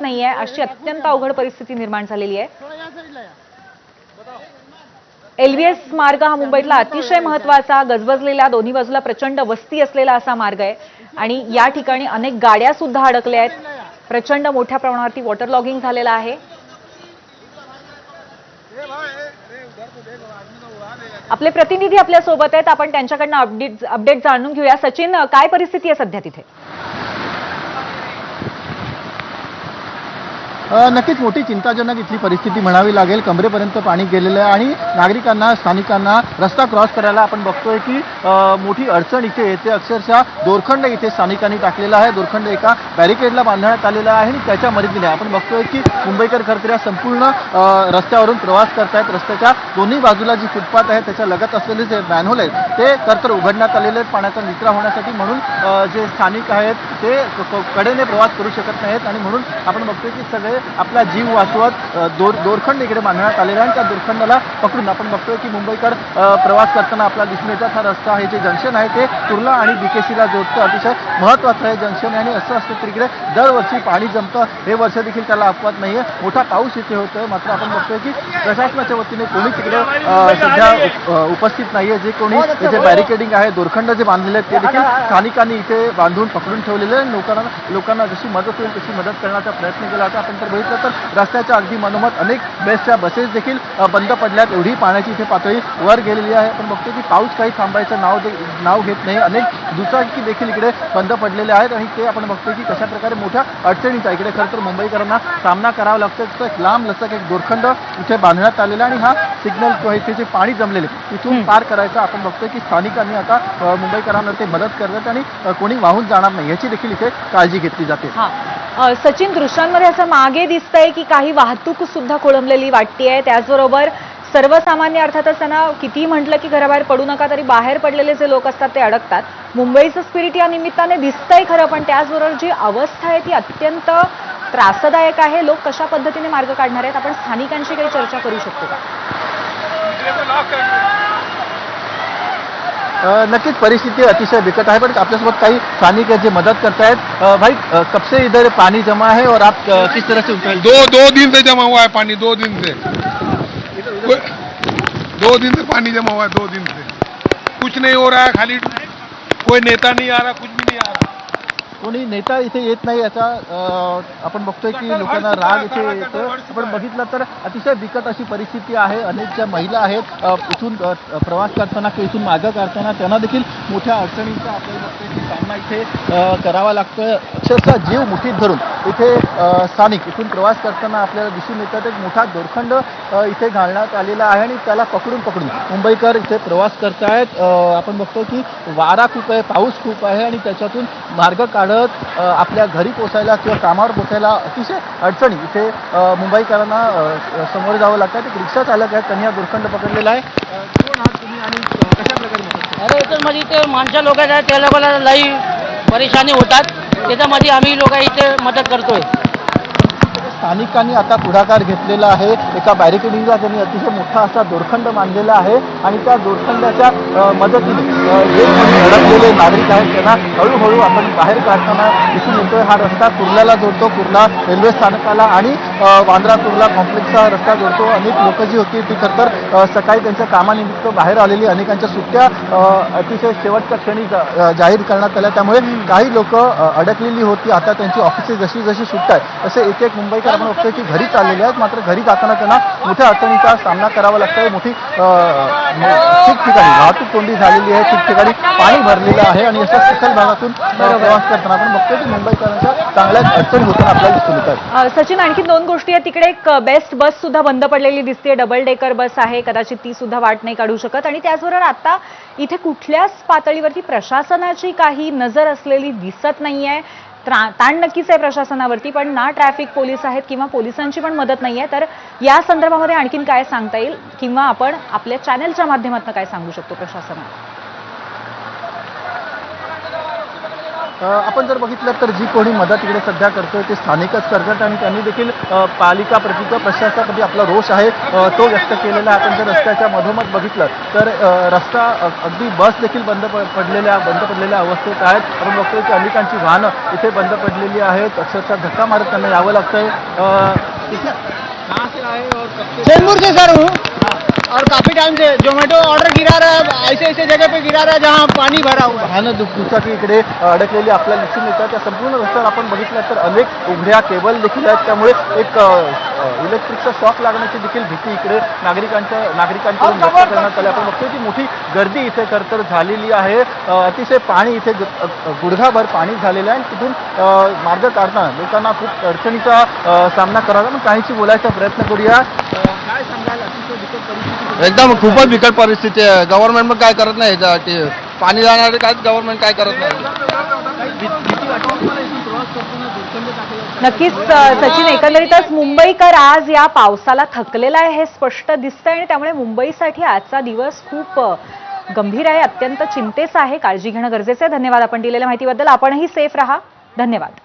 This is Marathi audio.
नाहीये अशी अत्यंत अवघड परिस्थिती निर्माण झालेली आहे। एलव्हीएस मार्ग हा मुंबईतला अतिशय महत्त्वाचा गजबजलेला दोन्ही बाजूला प्रचंड वस्ती असलेला असा मार्ग आहे आणि या ठिकाणी अनेक गाड्या सुद्धा अडकल्या आहेत। प्रचंड मोठ्या प्रमाणावरती वॉटर लॉगिंग झालेलं आहे। आपले प्रतिनिधी आपल्या सोबत आहेत, आपण त्यांच्याकडून अपडेट जाणून घेऊया। सचिन, काय परिस्थिती आहे सध्या तिथे? नक्कीच मोठी चिंताजनक इथली परिस्थिती म्हणावी लागेल। कमरेपर्यंत पाणी गेलेलं आहे आणि नागरिकांना स्थानिकांना रस्ता क्रॉस करायला आपण बघतोय की मोठी अडचण इथे येते। अक्षरशः दोरखंड इथे स्थानिकांनी टाकलेला आहे। दोरखंड एका बॅरिकेडला बांधण्यात आलेला आहे आणि त्याच्या मदतीने आपण बघतोय की मुंबईकर खरखऱ्या संपूर्ण रस्त्यावरून प्रवास करतायत। रस्त्याच्या दोन्ही बाजूला जी फुटपाथ आहे त्याच्या लगत असलेले जे मॅनहोल आहेत ते खरतर उघडण्यात आलेले आहेत पाण्याचा निचरा होण्यासाठी, म्हणून जे स्थानिक आहेत ते कडेने प्रवास करू शकत नाहीत आणि म्हणून आपण बघतोय की सगळे आपला जीव वाचवत दोरखंड इकडे बांधण्यात आलेला आहे आणि त्या दोरखंडाला पकडून आपण बघतोय की मुंबईकर प्रवास करताना आपल्याला दिसून येतात। हा रस्ता आहे जे जंक्शन आहे ते कुर्ला आणि बीकेसीला जोडतं, अतिशय महत्त्वाचं आहे जंक्शन आणि असं असतं तर इकडे दरवर्षी पाणी जमतं। हे वर्ष देखील त्याला अपवाद नाहीये। मोठा पाऊस इथे होतोय, मात्र आपण बघतोय की प्रशासनाच्या वतीने कोणी तिकडे सध्या उपस्थित नाहीये। जे कोणी इथे बॅरिकेडिंग आहे, दोरखंड जे बांधलेले आहेत ते देखील स्थानिकांनी इथे बांधून पकडून ठेवलेले आहे। लोकांना जशी मदत होईल तशी मदत करण्याचा प्रयत्न केला होता। आपण तर बघितलं तर रस्त्याच्या अगदी मनोमत अनेक बेस्टच्या बसेस देखील बंद पडल्यात। एवढी पाण्याची इथे पातळी वर गेलेली आहे। आपण बघतो की पाऊस काही थांबायचं नाव घेत नाही। अनेक दुचाकी देखील इकडे बंद पडलेले आहेत आणि ते आपण बघतो की कशा प्रकारे मोठ्या अडचणीचा इकडे खरं तर मुंबईकरांना सामना करावा लागतो। एक लांब लचक एक दोरखंड इथे बांधण्यात आलेला आणि हा सिग्नल इथे जे पाणी जमलेले तिथून पार करायचं आपण बघतोय की स्थानिकांनी आता मुंबईकरांना ते मदत करतात आणि कोणी वाहून जाणार नाही याची देखील इथे काळजी घेतली जाते। सचिन, दृश्यांमध्ये असं मागे दिसतंय की काही वाहतूक सुद्धा खोळंबलेली वाटतेय। त्याचबरोबर सर्वसामान्य अर्थातच त्यांना किती म्हटलं की घराबाहेर पडू नका तरी बाहेर पडलेले जे लोक असतात ते अडकतात। मुंबईचं स्पिरिट या निमित्ताने दिसतंय खरं, पण त्याचबरोबर जी अवस्था आहे ती अत्यंत त्रासदायक आहे। लोक कशा पद्धतीने मार्ग काढणार आहेत, आपण स्थानिकांशी काही चर्चा करू शकतो का? नक्कीच परिस्थिती अतिशय बिकट है, पर आपल्यासोबत काही स्थानिक जे मदद करतायत। भाई कब से इधर पानी जमा है और आप किस तरह से उतर? दो दिन से जमा हुआ है पानी, 2 दिन से 2 दिन से पानी जमा हुआ है। 2 दिन से कुछ नहीं हो रहा है, खाली कोई नेता नहीं आ रहा, कुछ भी नहीं आ रहा। कोणी नेता इथे येत नाही याचा आपण बघतोय की लोकांना राग इथे येतो। आपण बघितलं तर अतिशय बिकट अशी परिस्थिती आहे। अनेक ज्या महिला आहेत इथून प्रवास करताना किंवा इथून मार्ग काढताना त्यांना देखील मोठ्या अडचणींचा आपल्याला बघतोय की सामना इथे करावा लागतोय। अक्षरशः जीव मुठीत धरून इथे स्थानिक इथून प्रवास करताना आपल्याला दिसून येतात। एक मोठा दोरखंड इथे घालण्यात आलेला आहे आणि त्याला पकडून मुंबईकर इथे प्रवास करतायत। आपण बघतो की वारा खूप आहे, पाऊस खूप आहे आणि त्याच्यातून मार्ग आपल्या घरी पोहोचायला किंवा कामावर पोहोचायला अतिशय अडचणी इथे मुंबईकरांना समोर जावं लागतं। एक रिक्षा चालक आहे, त्यांनी हा दोरखंड पकडलेला आहे। कोण आहात तुम्ही आणि कशा प्रकारे मदत करता? अरे याच्यामध्ये ते माणसं लोक आहेत त्या लोकांना लई परेशानी होतात, त्याच्यामध्ये आम्ही लोक इथे मदत करतोय। स्थानिकांनी आता पुढाकार घेतलेला आहे। एका बॅरिकेडिंगला त्यांनी अतिशय मोठा असा दोरखंड बांधलेला आहे आणि त्या दोरखंडाच्या मदतीने जे कोणी अडकलेले नागरिक आहेत त्यांना हळूहळू आपण बाहेर काढताना दिसून येतोय। हा रस्ता कुर्ल्याला जोडतो, कुर्ला रेल्वे स्थानकाला आणि वांद्रा कुर्ला कॉम्प्लेक्सचा रस्ता जोडतो। अनेक लोक जी होती ती खरतर सकाळी त्यांच्या कामानिमित्त बाहेर आलेली, अनेकांच्या सुट्ट्या अतिशय शेवटच्या क्षणी जाहीर करण्यात आल्या, त्यामुळे काही लोक अडकलेली होती। आता त्यांची ऑफिसे जशी जशी सुट्ट्या आहेत तसे एक मुंबईकर आपण बघतोय की घरी चाललेले आहेत, मात्र घरी जाताना त्यांना मोठ्या अडचणीचा सामना करावा लागतोय। मोठी ठिकठिकाणी वाहतूक कोंडी झालेली आहे, ठिकठिकाणी पाणी भरलेलं आहे आणि अशा सखल भागातून प्रवास करताना आपण बघतोय की मुंबईकरांच्या चांगल्याच अडचणी होताना आपल्याला दिसून येतात। सचिन, आणखी 2 गोष्टी आहेत। तिकडे एक बेस्ट बस सुद्धा बंद पडलेली दिसते, डबल डेकर बस आहे, कदाचित ती सुद्धा वाट नाही काढू शकत आणि त्याचबरोबर आता इथे कुठल्याच पातळीवरती प्रशासनाची काही नजर असलेली दिसत नाहीये। ताण नक्कीच आहे प्रशासनावरती, पण ना ट्रॅफिक पोलीस आहेत किंवा पोलिसांची पण मदत नाहीये। तर या संदर्भामध्ये आणखीन काय सांगता येईल किंवा आपण आपल्या चॅनलच्या माध्यमातून काय सांगू शकतो प्रशासनाला? आपण जर बघितलं तर जी कोणी मदत इकडे सध्या करतोय ते स्थानिकच करतात आणि त्यांनी देखील पालिका प्रशासनाप्रती आपला रोष आहे तो व्यक्त केलेला आहे. आपण जर रस्त्याच्या मधोमध बघितलं तर रस्ता अगदी बस देखील बंद पडलेल्या अवस्थेत आहेत. आपण बघतोय की अनेकांची वाहनं इथे बंद पडलेली आहेत. अक्षरशः धक्का मारत त्यांना यावं लागतंय. कहाँ से आए और कब से? चेंबूर से सर हूँ और काफी टाइम से जोमेटो ऑर्डर गिरा रहा है, ऐसे जगह पे गिरा रहा है जहाँ पानी भरा हुआ है. वाहनं दुचाकी इकडे अडकलेली आपल्याला दिसून येतात. त्या संपूर्ण रस्त्यावर आपण बघितलं तर अनेक उघड्या केबल देखील आहेत. त्यामुळे एक इलेक्ट्रिकचा शॉक लागण्याची देखील भीती इकडे नागरिकांकडून व्यक्त करण्यात आली. आपण बघतोय की मोठी गर्दी इथे तर झालेली आहे. अतिशय पाणी इथे गुडघाभर पाणी झालेलं आहे. तिथून मार्ग काढताना लोकांना खूप अडचणीचा सामना करावा. पण काहीशी बोलायचा प्रयत्न करूया. काय सांगाल, अतिशय बिकट परिस्थिती? एकदम खूपच बिकट परिस्थिती आहे. गव्हर्नमेंट पण काय करत नाही याच्यासाठी. पाणी जाणारे काय गव्हर्नमेंट काय करत नाही. नक्कीच सचिन, एकंदरीतच मुंबईकर आज या पावसाला थकलेला आहे हे स्पष्ट दिसतंय आणि त्यामुळे मुंबईसाठी आजचा दिवस खूप गंभीर आहे, अत्यंत चिंतेचा आहे. काळजी घेणं गरजेचं आहे. धन्यवाद आपण दिलेल्या माहितीबद्दल. आपणही सेफ राहा. धन्यवाद.